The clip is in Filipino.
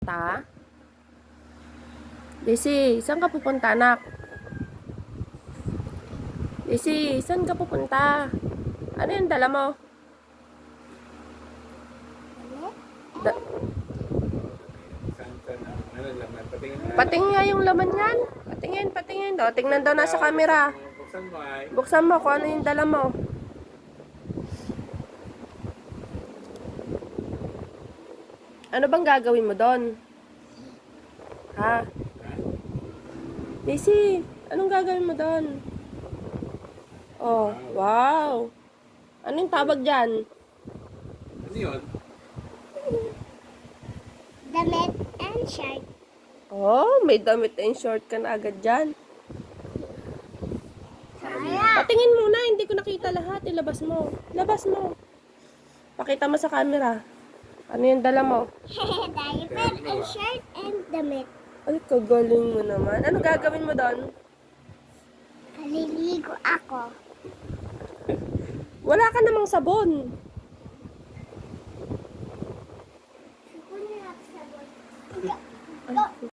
pupunta? Daisy, saan ka pupunta, anak? Daisy, saan ka pupunta? Ano yung dala mo? Da- Ano laman? Patingin na. Patingin nga yung laman yan. Patingin. O, tingnan daw nasa camera. Buksan mo ay. Buksan mo kung ano yung dala mo. Ano bang gagawin mo doon? Ha? Daisy, anong gagawin mo doon? Oh, wow. Ano yung tawag dyan? Ano yun? Damit and shirt. Oh, may damit and short ka na agad dyan. Kaya. Patingin muna, hindi ko nakita lahat. Ilabas mo. Labas mo. Pakita mo sa camera. Ano yung dala mo? Diaper and shirt and damit. Ay, kagaling mo naman. Ano gagawin mo doon? Kaliligo ako. Wala ka namang sabon.